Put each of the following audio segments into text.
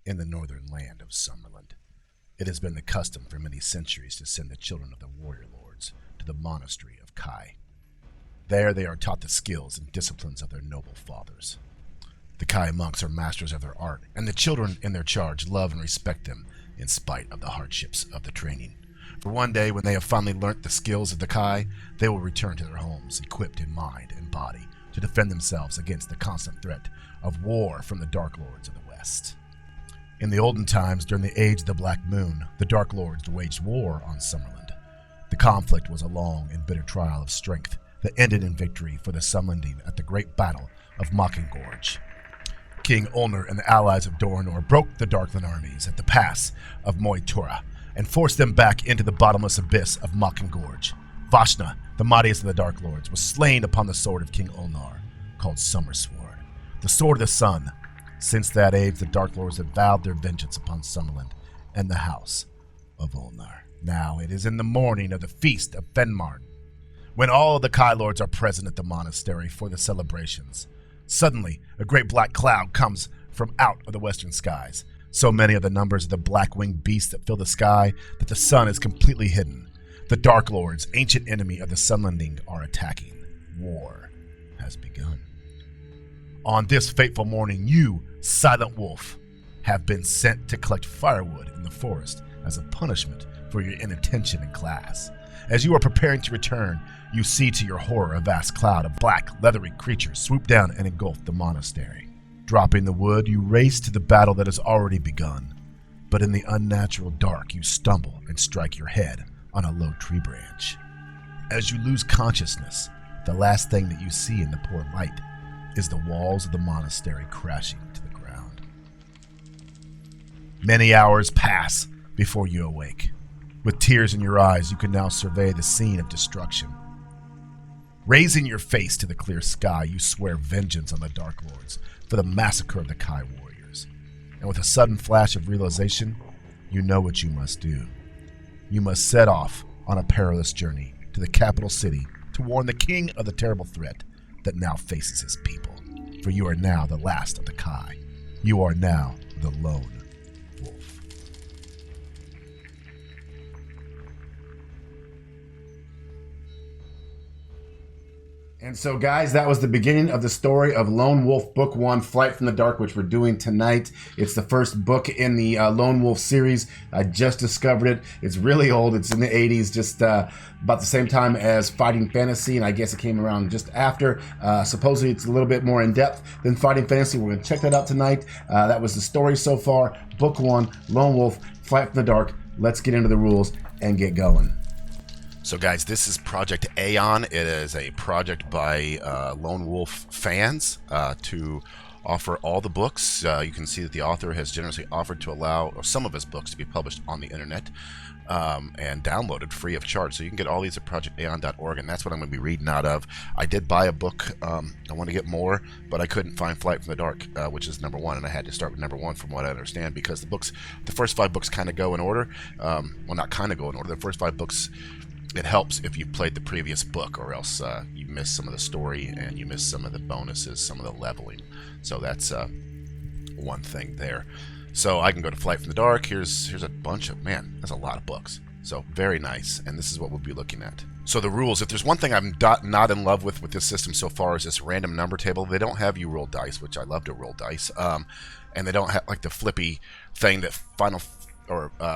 In the northern land of Summerland, it has been the custom for many centuries to send the children of the warrior lords to the monastery of Kai. There they are taught the skills and disciplines of their noble fathers. The Kai monks are masters of their art, and the children in their charge love and respect them in spite of the hardships of the training. For one day, when they have finally learnt the skills of the Kai, they will return to their homes, equipped in mind and body, to defend themselves against the constant threat of war from the Dark Lords of the West. In the olden times, during the age of the Black Moon, the Dark Lords waged war on Summerland. The conflict was a long and bitter trial of strength that ended in victory for the Summerlanding at the great battle of Mocking Gorge. King Ulnar and the allies of Doranor broke the Darkland armies at the pass of Moitura and forced them back into the bottomless abyss of Mocking Gorge. Vashna, the mightiest of the Dark Lords, was slain upon the sword of King Ulnar, called Summer Sword, the Sword of the Sun. Since that age, the Dark Lords have vowed their vengeance upon Summerland and the house of Ulnar. Now it is in the morning of the feast of Fenmarn, when all of the Kai Lords are present at the monastery for the celebrations. Suddenly, a great black cloud comes from out of the western skies. So many are the numbers of the black-winged beasts that fill the sky that the sun is completely hidden. The Dark Lords, ancient enemy of the Sunlanding, are attacking. War has begun. On this fateful morning, you, Silent Wolf, have been sent to collect firewood in the forest as a punishment for your inattention in class. As you are preparing to return, you see to your horror a vast cloud of black, leathery creatures swoop down and engulf the monastery. Dropping the wood, you race to the battle that has already begun. But in the unnatural dark, you stumble and strike your head on a low tree branch. As you lose consciousness, the last thing that you see in the poor light is the walls of the monastery crashing to the ground. Many hours pass before you awake. With tears in your eyes, you can now survey the scene of destruction. Raising your face to the clear sky, you swear vengeance on the Dark Lords for the massacre of the Kai warriors. And with a sudden flash of realization, you know what you must do. You must set off on a perilous journey to the capital city to warn the king of the terrible threat that now faces his people. For you are now the last of the Kai. You are now the lone wolf. And so, guys, that was the beginning of the story of Lone Wolf Book 1, Flight from the Dark, which we're doing tonight. It's the first book in the Lone Wolf series. I just discovered it. It's really old. It's in the 80s, just about the same time as Fighting Fantasy, and I guess it came around just after. Supposedly, it's a little bit more in-depth than Fighting Fantasy. We're going to check that out tonight. That was the story so far. Book 1, Lone Wolf, Flight from the Dark. Let's get into the rules and get going. So guys, this is Project Aeon. It is a project by Lone Wolf fans to offer all the books. You can see that the author has generously offered to allow some of his books to be published on the internet and downloaded free of charge. So you can get all these at projectaeon.org, and that's what I'm going to be reading out of. I did buy a book. I want to get more, but I couldn't find Flight from the Dark, which is number 1, and I had to start with number 1 from what I understand, because the first 5 books kind of go in order. Well, not kind of go in order. The first 5 books, it helps if you played the previous book, or else you miss some of the story and you miss some of the bonuses, some of the leveling. So that's one thing there. So I can go to Flight from the Dark. Here's a bunch of, man, that's a lot of books. So very nice, and this is what we'll be looking at. So the rules, if there's one thing I'm not in love with this system so far, is this random number table. They don't have you roll dice, which I love to roll dice, and they don't have like the flippy thing that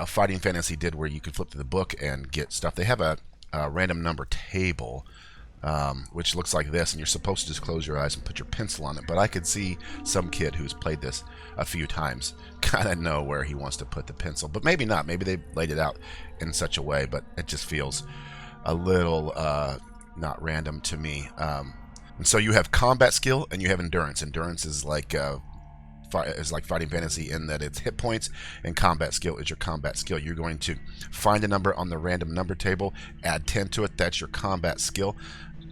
Fighting Fantasy did, where you could flip to the book and get stuff. They have a random number table, which looks like this, and you're supposed to just close your eyes and put your pencil on it. But I could see some kid who's played this a few times kind of know where he wants to put the pencil, but maybe not. Maybe they laid it out in such a way, but it just feels a little not random to me. And so you have combat skill and you have endurance. Endurance is like Fighting Fantasy in that it's hit points, and combat skill is your combat skill. You're going to find a number on the random number table, add 10 to it. That's your combat skill.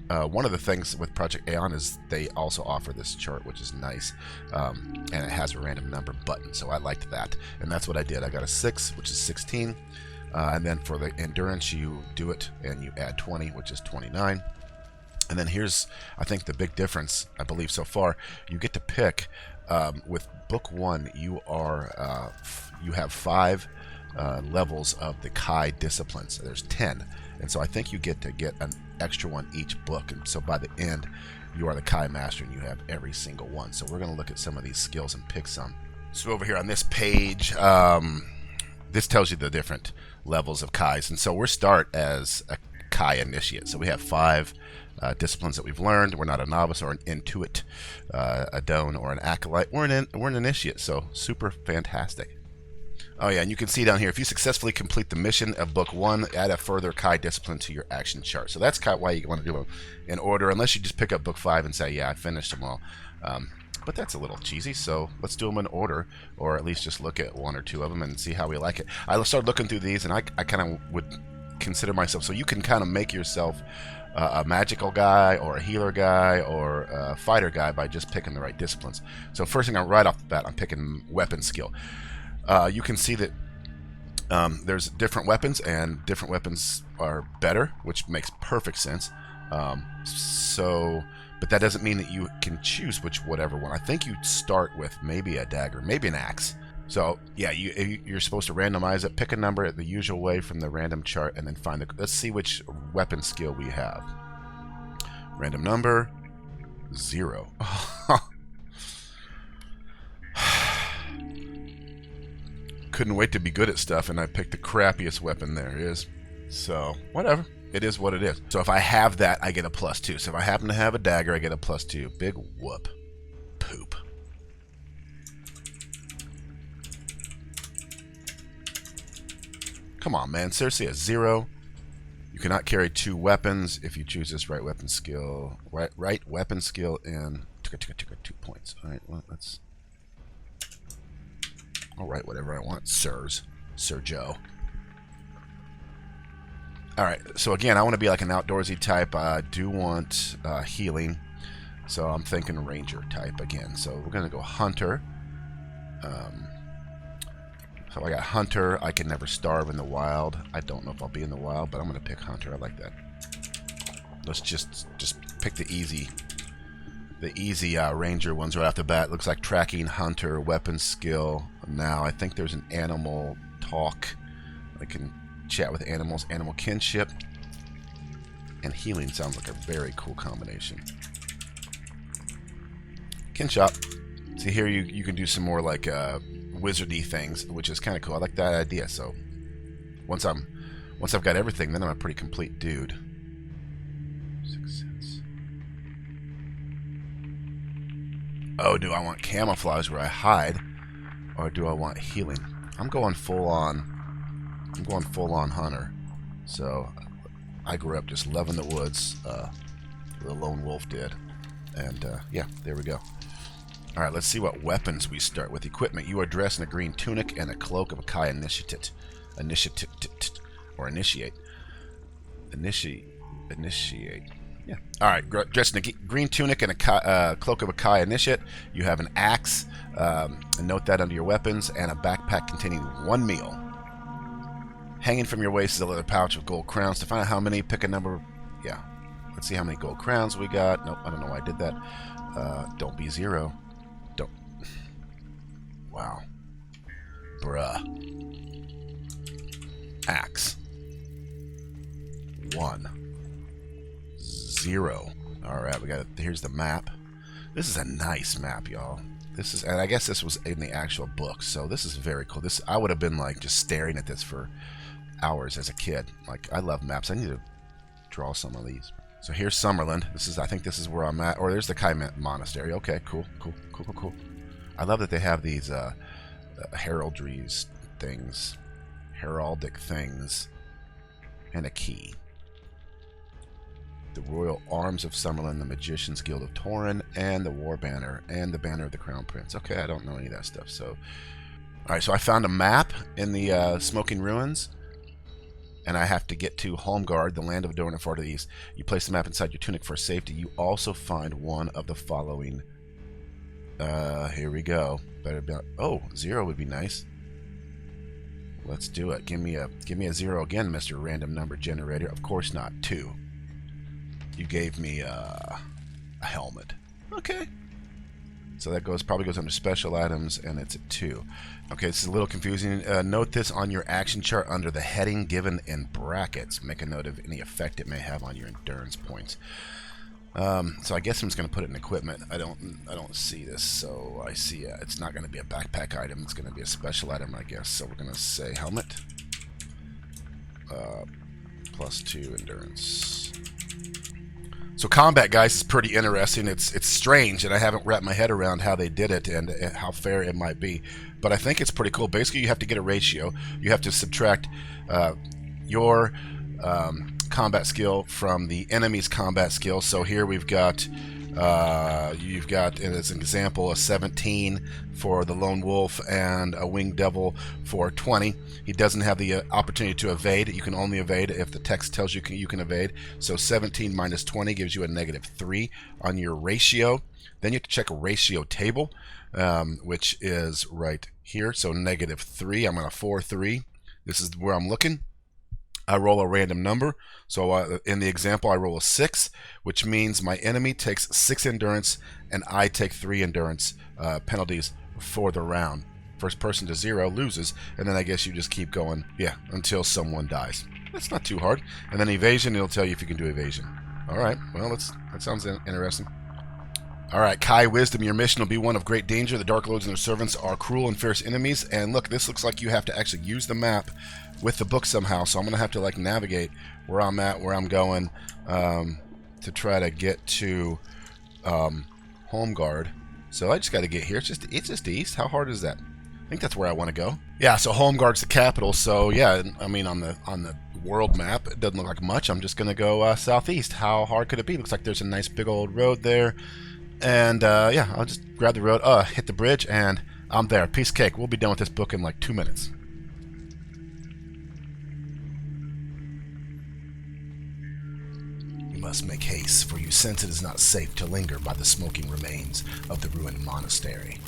One of the things with Project Aeon is they also offer this chart, which is nice, and it has a random number button, so I liked that, and that's what I did. I got a 6, which is 16, and then for the endurance, you do it and you add 20, which is 29. And then here's, I think, the big difference, I believe, so far. You get to pick with book 1, you you have 5 levels of the Kai disciplines. There's 10, and so I think you get to get an extra one each book. And so by the end, you are the Kai master, and you have every single one. So we're going to look at some of these skills and pick some. So over here on this page, this tells you the different levels of Kais, and so we're start as a Kai initiate. So we have 5 disciplines that we've learned. We're not a novice or an intuit, a don or an acolyte. We're an initiate. So super fantastic. Oh yeah, and you can see down here, if you successfully complete the mission of book 1, add a further Kai discipline to your action chart. So that's kind of why you want to do them in order, unless you just pick up book 5 and say, yeah, I finished them all. But that's a little cheesy, so let's do them in order, or at least just look at 1 or 2 of them and see how we like it. I started looking through these, and I kind of would consider myself, so you can kind of make yourself a magical guy or a healer guy or a fighter guy by just picking the right disciplines. So first thing, right off the bat, I'm picking weapon skill. You can see that there's different weapons, and different weapons are better, which makes perfect sense. But that doesn't mean that you can choose whatever one. I think you start with maybe a dagger, maybe an axe. So yeah, you're supposed to randomize it, pick a number the usual way from the random chart, and then find the. Let's see which weapon skill we have. Random number 0. Couldn't wait to be good at stuff, and I picked the crappiest weapon there is. So whatever. It is what it is. So if I have that, I get a +2. So if I happen to have a dagger, I get a +2. Big whoop. Poop. Come on, man. Seriously, a 0. You cannot carry 2 weapons if you choose this right weapon skill. Right weapon skill in 2 points. All right, well, I'll write whatever I want. Sir Joe. Alright, so again, I want to be like an outdoorsy type. I do want healing, so I'm thinking ranger type again. So we're going to go hunter. So I got hunter. I can never starve in the wild. I don't know if I'll be in the wild, but I'm going to pick hunter. I like that. Let's just pick the easy ranger ones right off the bat. Looks like tracking, hunter, weapon skill. Now I think there's an animal talk. I can chat with animals, animal kinship, and healing sounds like a very cool combination. Kinship. See here, you can do some more like wizardy things, which is kind of cool. I like that idea. So once I've got everything, then I'm a pretty complete dude. Success. Oh, do I want camouflage where I hide, or do I want healing? I'm going full on hunter. So I grew up just loving the woods. The lone wolf did. And yeah, there we go. Alright, let's see what weapons we start with. Equipment. You are dressed in a green tunic and a cloak of a Kai initiate. Initiate. Yeah. Alright, dressed in a green tunic and a cloak of a Kai initiate. You have an axe, and note that under your weapons, and a backpack containing 1 meal. Hanging from your waist is a leather pouch of gold crowns. To find out how many, pick a number. Yeah. Let's see how many gold crowns we got. Nope, I don't know why I did that. Don't be 0. Don't. Wow. Bruh. Axe. 1. 0. Alright, we got it. Here's the map. This is a nice map, y'all. And I guess this was in the actual book, so this is very cool. I would have been like just staring at this for hours as a kid. Like, I love maps. I need to draw some of these. So here's Summerland. I think this is where I'm at. Or there's the Kai Monastery. Okay, cool. I love that they have these heraldries things, heraldic things, and a key. The Royal Arms of Summerland, the Magician's Guild of Torin, and the War Banner, and the Banner of the Crown Prince. Okay, I don't know any of that stuff. So, alright, so I found a map in the Smoking Ruins, and I have to get to Holmgard, the land of Adorn, far to the east. You place the map inside your tunic for safety. You also find one of the following. Here we go. Better be. Oh, 0 would be nice. Let's do it. Give me a 0 again, Mr. Random Number Generator. Of course not. 2. You gave me a helmet. Okay. So that probably goes under special items, and it's at 2. Okay, this is a little confusing. Note this on your action chart under the heading given in brackets. Make a note of any effect it may have on your endurance points. So I guess I'm just going to put it in equipment. I don't see this, so I see it's not going to be a backpack item. It's going to be a special item, I guess. So we're going to say helmet, +2 endurance. So combat, guys, is pretty interesting. It's strange, and I haven't wrapped my head around how they did it and how fair it might be. But I think it's pretty cool. Basically, you have to get a ratio. You have to subtract your combat skill from the enemy's combat skill. So here we've got you've got, as an example, a 17 for the lone wolf and a winged devil for 20. He doesn't have the opportunity to evade. You can only evade if the text tells you you can evade. So 17 minus 20 gives you a -3 on your ratio. Then you have to check a ratio table, which is right here. So -3. I'm on a 4-3. This is where I'm looking. I roll a random number. So in the example, I roll a 6, which means my enemy takes 6 endurance and I take 3 endurance penalties for the round. First person to 0 loses, and then I guess you just keep going, until someone dies. That's not too hard. And then evasion, it'll tell you if you can do evasion. All right, well, that sounds interesting. All right, Kai Wisdom, your mission will be one of great danger. The Dark Lords and their servants are cruel and fierce enemies. And look, this looks like you have to actually use the map with the book somehow. So I'm going to have to like navigate where I'm at, where I'm going, to try to get to Home Guard. So I just got to get here. It's just east. How hard is that? I think that's where I want to go. Yeah, so Home Guard's the capital. So yeah, I mean on the world map, it doesn't look like much. I'm just going to go southeast. How hard could it be? Looks like there's a nice big old road there. And yeah, I'll just grab the road, hit the bridge, and I'm there. Piece of cake. We'll be done with this book in like 2 minutes. You must make haste, for you sense it is not safe to linger by the smoking remains of the ruined monastery.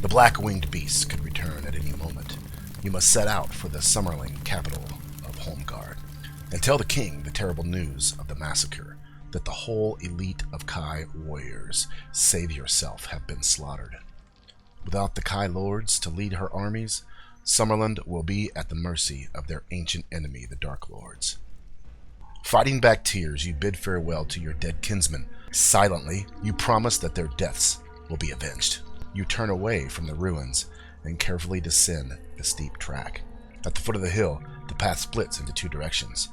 The black-winged beasts could return at any moment. You must set out for the Summerling capital of Homeguard, and tell the king the terrible news of the massacre, that the whole elite of Kai warriors, save yourself, have been slaughtered. Without the Kai lords to lead her armies, Summerland will be at the mercy of their ancient enemy, the Dark Lords. Fighting back tears, you bid farewell to your dead kinsmen. Silently, you promise that their deaths will be avenged. You turn away from the ruins and carefully descend the steep track. At the foot of the hill, the path splits into 2 directions.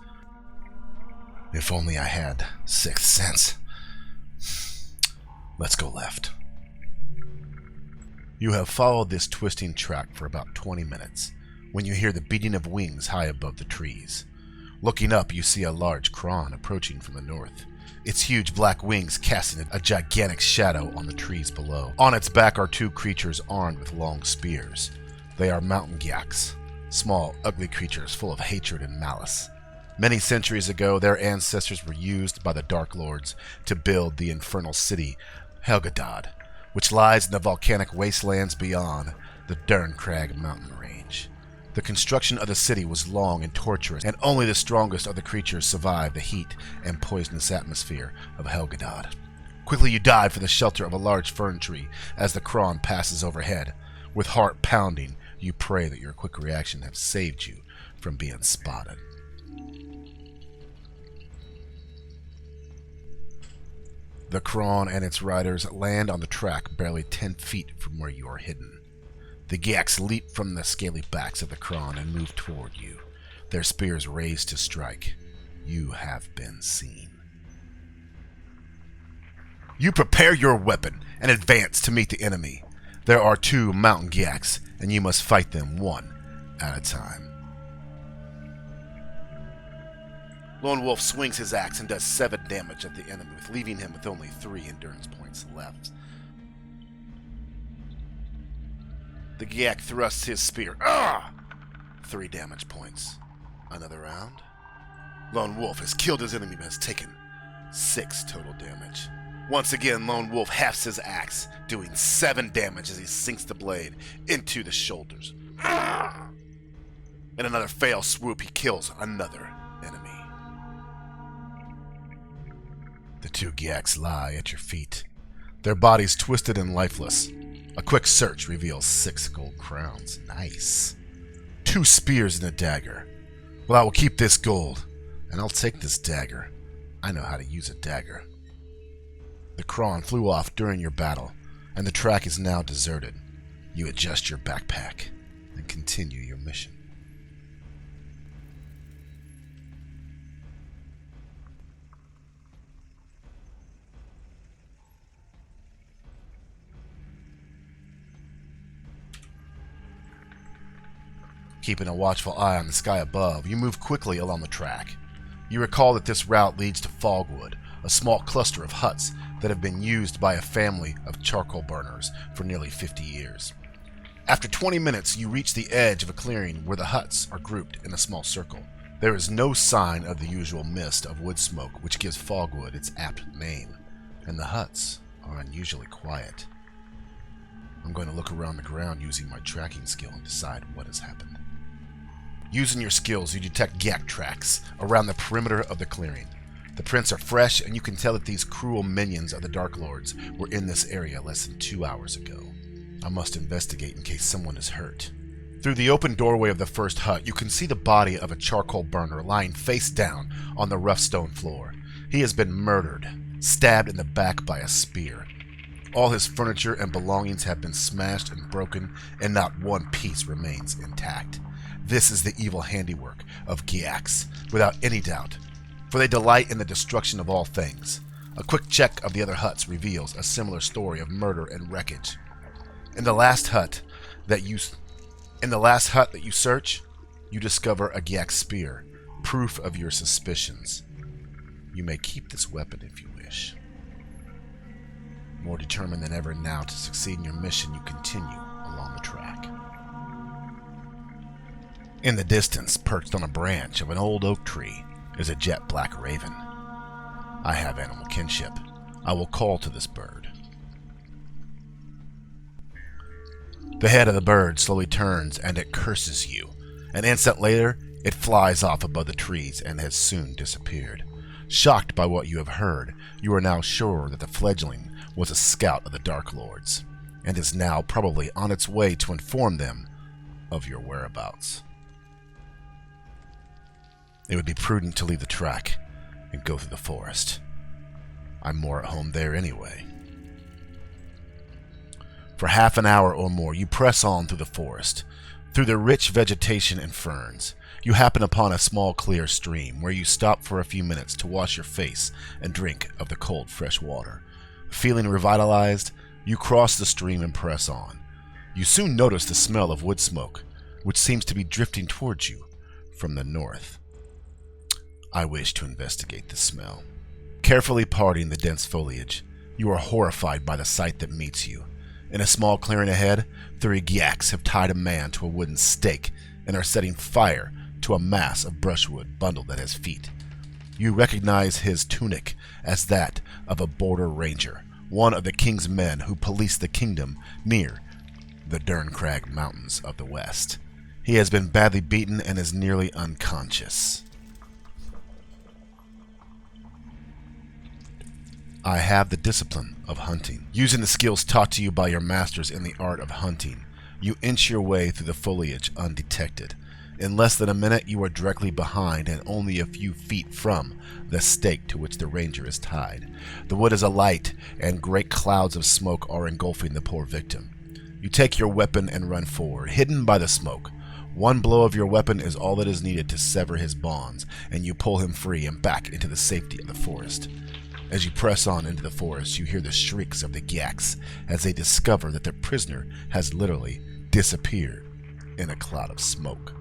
If only I had 6th sense. Let's go left. You have followed this twisting track for about 20 minutes when you hear the beating of wings high above the trees. Looking up, you see a large crawn approaching from the north. Its huge black wings casting a gigantic shadow on the trees below. On its back are 2 creatures armed with long spears. They are mountain gyaks, small, ugly creatures full of hatred and malice. Many centuries ago, their ancestors were used by the Dark Lords to build the infernal city, Helgadad, which lies in the volcanic wastelands beyond the Derncrag mountain range. The construction of the city was long and torturous, and only the strongest of the creatures survived the heat and poisonous atmosphere of Helgadad. Quickly you dive for the shelter of a large fern tree as the crawn passes overhead. With heart pounding, you pray that your quick reaction has saved you from being spotted. The crawn and its riders land on the track barely 10 feet from where you are hidden. The gyaks leap from the scaly backs of the crawn and move toward you, their spears raised to strike. You have been seen. You prepare your weapon and advance to meet the enemy. There are 2 mountain gyaks, and you must fight them one at a time. Lone Wolf swings his axe and does 7 damage at the enemy, leaving him with only 3 endurance points left. The gyak thrusts his spear. 3 damage points. Another round. Lone Wolf has killed his enemy but has taken 6 total damage. Once again, Lone Wolf hefts his axe, doing 7 damage as he sinks the blade into the shoulders. In another fail swoop, he kills another enemy. The 2 gyaks lie at your feet, their bodies twisted and lifeless. A quick search reveals 6 gold crowns. Nice. 2 spears and a dagger. Well, I will keep this gold, and I'll take this dagger. I know how to use a dagger. The crawn flew off during your battle, and the track is now deserted. You adjust your backpack and continue your mission. Keeping a watchful eye on the sky above, you move quickly along the track. You recall that this route leads to Fogwood, a small cluster of huts that have been used by a family of charcoal burners for nearly 50 years. After 20 minutes, you reach the edge of a clearing where the huts are grouped in a small circle. There is no sign of the usual mist of wood smoke which gives Fogwood its apt name, and the huts are unusually quiet. I'm going to look around the ground using my tracking skill and decide what has happened. Using your skills, you detect yak tracks around the perimeter of the clearing. The prints are fresh, and you can tell that these cruel minions of the Dark Lords were in this area less than 2 hours ago. I must investigate in case someone is hurt. Through the open doorway of the first hut, you can see the body of a charcoal burner lying face down on the rough stone floor. He has been murdered, stabbed in the back by a spear. All his furniture and belongings have been smashed and broken, and not one piece remains intact. This is the evil handiwork of Gyaks, without any doubt, for they delight in the destruction of all things. A quick check of the other huts reveals a similar story of murder and wreckage. In the last hut that you search, you discover a Gyak spear, proof of your suspicions. You may keep this weapon if you wish. More determined than ever now to succeed in your mission, you continue along the track. In the distance, perched on a branch of an old oak tree, is a jet black raven. I have animal kinship. I will call to this bird. The head of the bird slowly turns and it curses you. An instant later, it flies off above the trees and has soon disappeared. Shocked by what you have heard, you are now sure that the fledgling was a scout of the Dark Lords, and is now probably on its way to inform them of your whereabouts. It would be prudent to leave the track and go through the forest. I'm more at home there anyway. For half an hour or more, you press on through the forest. Through the rich vegetation and ferns, you happen upon a small clear stream where you stop for a few minutes to wash your face and drink of the cold fresh water. Feeling revitalized, you cross the stream and press on. You soon notice the smell of wood smoke, which seems to be drifting towards you from the north. I wish to investigate the smell. Carefully parting the dense foliage, you are horrified by the sight that meets you. In a small clearing ahead, 3 Gyaks have tied a man to a wooden stake and are setting fire to a mass of brushwood bundled at his feet. You recognize his tunic as that of a border ranger, one of the king's men who police the kingdom near the Derncrag Mountains of the west. He has been badly beaten and is nearly unconscious. I have the discipline of hunting. Using the skills taught to you by your masters in the art of hunting, you inch your way through the foliage undetected. In less than a minute, you are directly behind and only a few feet from the stake to which the ranger is tied. The wood is alight, and great clouds of smoke are engulfing the poor victim. You take your weapon and run forward, hidden by the smoke. One blow of your weapon is all that is needed to sever his bonds, and you pull him free and back into the safety of the forest. As you press on into the forest, you hear the shrieks of the Gyaks as they discover that their prisoner has literally disappeared in a cloud of smoke.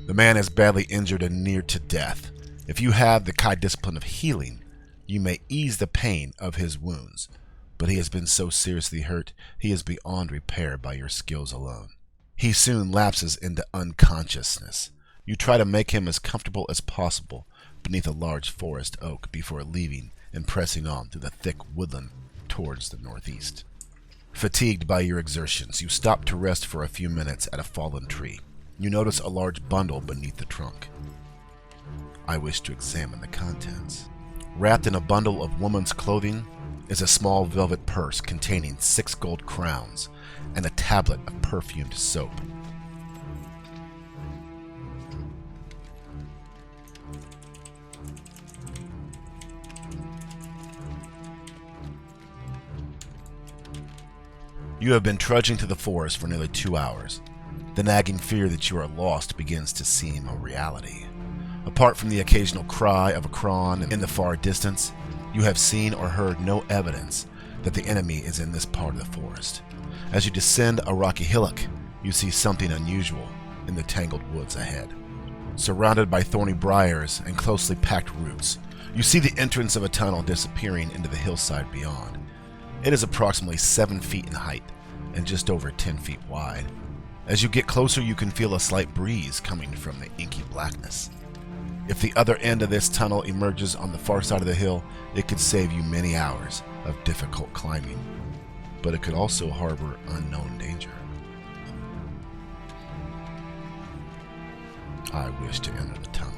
The man is badly injured and near to death. If you have the Kai discipline of healing, you may ease the pain of his wounds, but he has been so seriously hurt, he is beyond repair by your skills alone. He soon lapses into unconsciousness. You try to make him as comfortable as possible beneath a large forest oak before leaving and pressing on through the thick woodland towards the northeast. Fatigued by your exertions, you stop to rest for a few minutes at a fallen tree. You notice a large bundle beneath the trunk. I wish to examine the contents. Wrapped in a bundle of woman's clothing is a small velvet purse containing 6 gold crowns and a tablet of perfumed soap. You have been trudging through the forest for nearly 2 hours. The nagging fear that you are lost begins to seem a reality. Apart from the occasional cry of a crawn in the far distance, you have seen or heard no evidence that the enemy is in this part of the forest. As you descend a rocky hillock, you see something unusual in the tangled woods ahead. Surrounded by thorny briars and closely packed roots, you see the entrance of a tunnel disappearing into the hillside beyond. It is approximately 7 feet in height and just over 10 feet wide. As you get closer, you can feel a slight breeze coming from the inky blackness. If the other end of this tunnel emerges on the far side of the hill, it could save you many hours of difficult climbing, but it could also harbor unknown danger. I wish to enter the tunnel.